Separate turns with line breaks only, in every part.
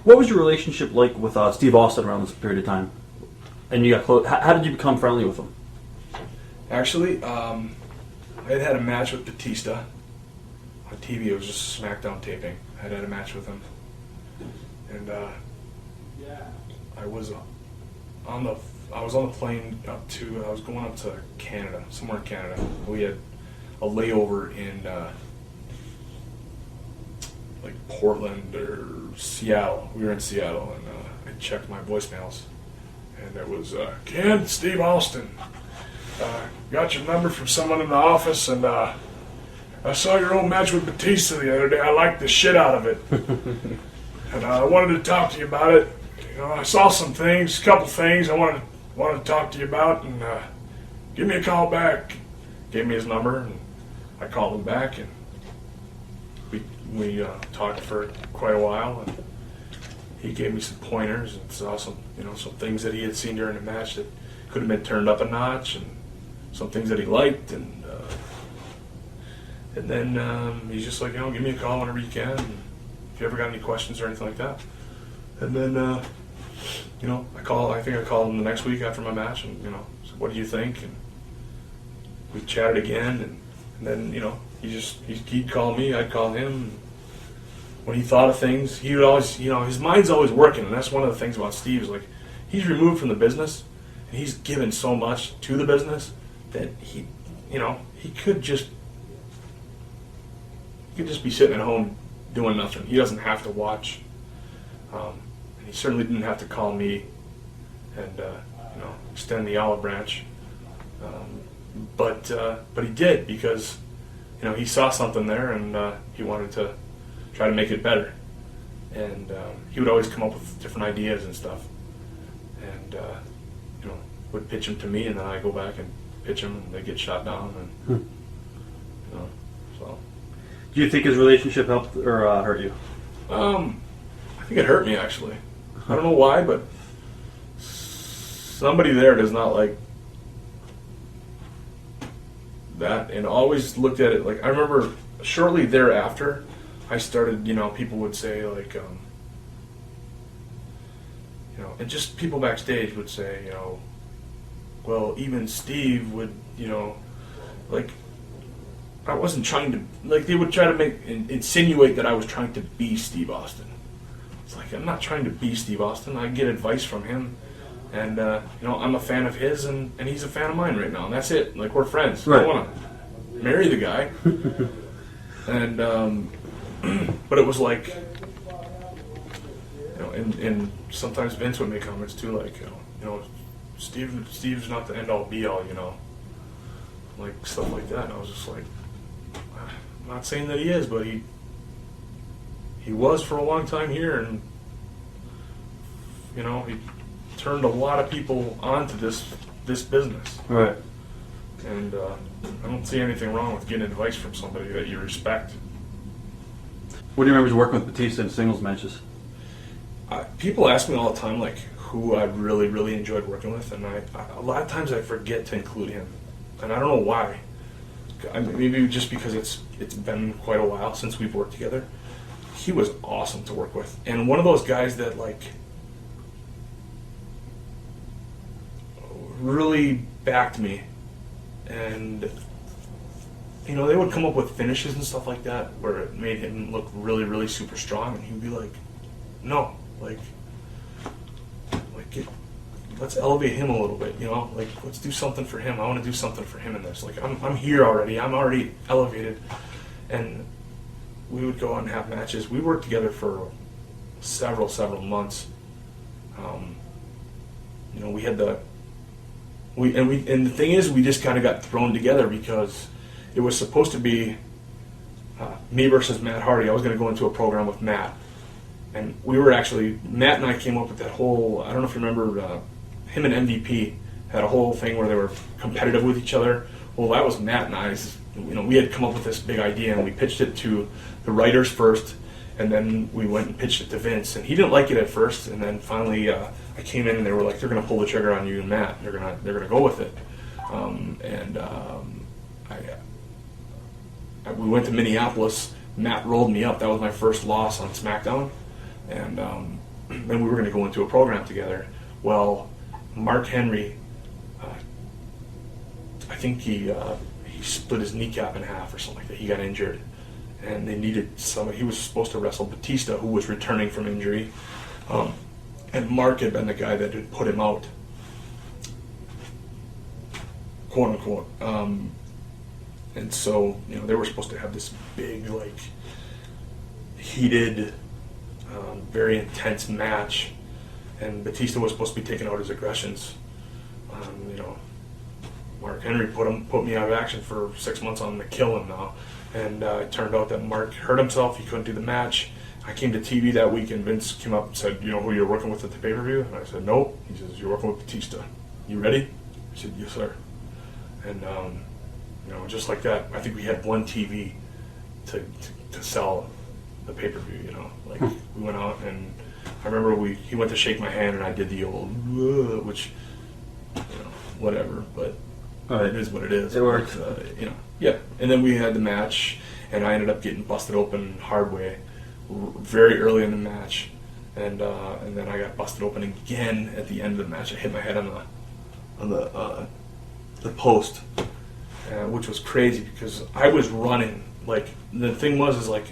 What was your relationship like with Steve Austin around this period of time? And you got close. How did you become friendly with him?
Actually, I had a match with Batista on TV. It was just SmackDown taping. I had a match with him, and I was on the plane up to. I was going up to Canada, somewhere in Canada. We had a layover in like Portland or Seattle. We were in Seattle, and I checked my voicemails, and it was Ken, Steve Austin. Got your number from someone in the office, and I saw your old match with Batista the other day. I liked the shit out of it, and I wanted to talk to you about it. You know, I saw some things, a couple things I wanted to talk to you about, and give me a call back. Gave me his number, and I called him back, and we talked for quite a while, and he gave me some pointers and saw some things that he had seen during the match that could have been turned up a notch, and some things that he liked, and then he's just like, give me a call whenever you can, and if you ever got any questions or anything like that. And then I think I called him the next week after my match, and said, what do you think? And we chatted again, and then he'd call me, I'd call him. When he thought of things, he would always, his mind's always working, and that's one of the things about Steve is, like, he's removed from the business, and he's given so much to the business that he could just be sitting at home doing nothing. He doesn't have to watch, and he certainly didn't have to call me and extend the olive branch, but he did, because he saw something there, and he wanted to try to make it better, and he would always come up with different ideas and stuff, and would pitch them to me, and then I go back and pitch them, and they get shot down, and so.
Do you think his relationship helped or hurt you?
I think it hurt me, actually. I don't know why, but somebody there does not like that, and always looked at it like, I remember shortly thereafter I started, people would say, like, and just people backstage would say, well, even Steve would, like, I wasn't trying to, like, they would try to insinuate that I was trying to be Steve Austin. It's like, I'm not trying to be Steve Austin. I get advice from him, and, I'm a fan of his, and he's a fan of mine right now, and that's it. Like, we're friends.
Right.
I don't want to marry the guy. And, but it was like, and sometimes Vince would make comments too, like, Steve's not the end all be all, like stuff like that. And I was just like, I'm not saying that he is, but he was for a long time here, and he turned a lot of people onto this business.
Right.
And I don't see anything wrong with getting advice from somebody that you respect.
What do you remember working with Batista in singles matches?
People ask me all the time, like, who I really, really enjoyed working with, and a lot of times I forget to include him, and I don't know why. Maybe just because it's been quite a while since we've worked together. He was awesome to work with, and one of those guys that, like, really backed me, and they would come up with finishes and stuff like that where it made him look really, really super strong, and he'd be like, no, like let's elevate him a little bit, like, let's do something for him. I want to do something for him in this. Like, I'm here already. I'm already elevated. And we would go out and have matches. We worked together for several months. We had and the thing is, we just kind of got thrown together because it was supposed to be me versus Matt Hardy. I was going to go into a program with Matt. And Matt and I came up with that whole, I don't know if you remember, him and MVP had a whole thing where they were competitive with each other. Well, that was Matt and I's. We had come up with this big idea, and we pitched it to the writers first, and then we went and pitched it to Vince. And he didn't like it at first, and then finally I came in, and they were like, they're going to pull the trigger on you and Matt. They're gonna go with it. We went to Minneapolis. Matt rolled me up. That was my first loss on SmackDown. And and we were going to go into a program together. Well, Mark Henry, I think he split his kneecap in half or something like that. He got injured, and they needed somebody. He was supposed to wrestle Batista, who was returning from injury, and Mark had been the guy that had put him out, quote unquote. And so, they were supposed to have this big, like, heated, very intense match, and Batista was supposed to be taking out his aggressions. Mark Henry put me out of action for 6 months on to kill him now, and it turned out that Mark hurt himself. He couldn't do the match. I came to TV that week, and Vince came up and said, "You know who you're working with at the pay-per-view?" And I said, "No." He says, "You're working with Batista. You ready?" I said, "Yes, sir." And just like that, I think we had one TV to sell the pay-per-view. Like we went out, and I remember he went to shake my hand, and I did the old, which, whatever, but. It is what it is.
It works.
Yeah. And then we had the match, and I ended up getting busted open hard way very early in the match, and then I got busted open again at the end of the match. I hit my head on the post, which was crazy because I was running. Like the thing was like,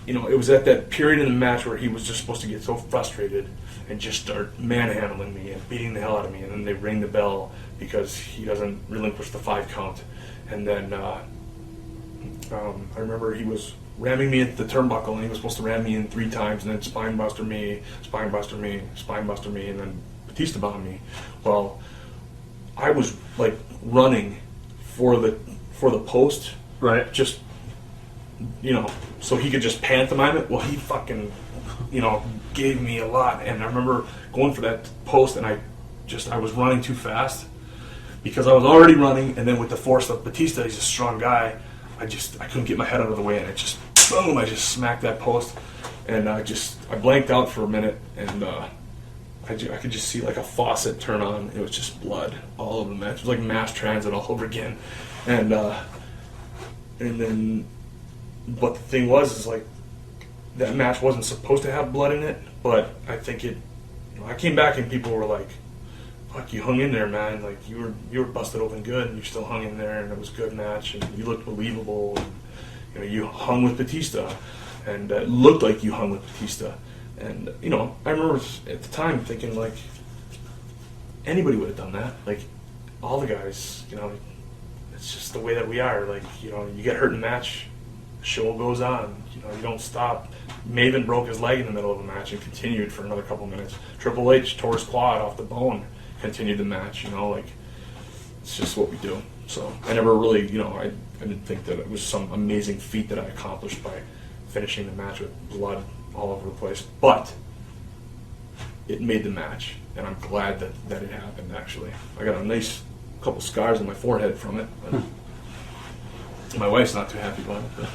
it was at that period in the match where he was just supposed to get so frustrated and just start manhandling me and beating the hell out of me, and then they ring the bell because he doesn't relinquish the 5 count. And then I remember he was ramming me into the turnbuckle, and he was supposed to ram me in 3 times, and then spine buster me, spine buster me, spine buster me, and then Batista bombed me. Well, I was like running for the post,
right?
Just so he could just pantomime it. Well, he fucking gave me a lot, and I remember going for that post, and I was running too fast because I was already running, and then with the force of Batista, he's a strong guy. I couldn't get my head out of the way, and it just boom! I just smacked that post, and I blanked out for a minute, and I could just see like a faucet turn on. It was just blood all over the match. It was like mass transit all over again, and then, but the thing was like, that match wasn't supposed to have blood in it, but I think it. I came back and people were like, "Fuck, you hung in there, man! Like you were busted open good, and you still hung in there, and it was a good match, and you looked believable, and you hung with Batista, and it looked like you hung with Batista." And I remember at the time thinking like, anybody would have done that. Like all the guys, it's just the way that we are. Like you get hurt in a match. Show goes on. You don't stop. Maven broke his leg in the middle of a match and continued for another couple minutes. Triple H tore his quad off the bone, continued the match. Like it's just what we do. So I never really, I didn't think that it was some amazing feat that I accomplished by finishing the match with blood all over the place. But it made the match, and I'm glad that it happened. Actually, I got a nice couple scars on my forehead from it. But my wife's not too happy about it. But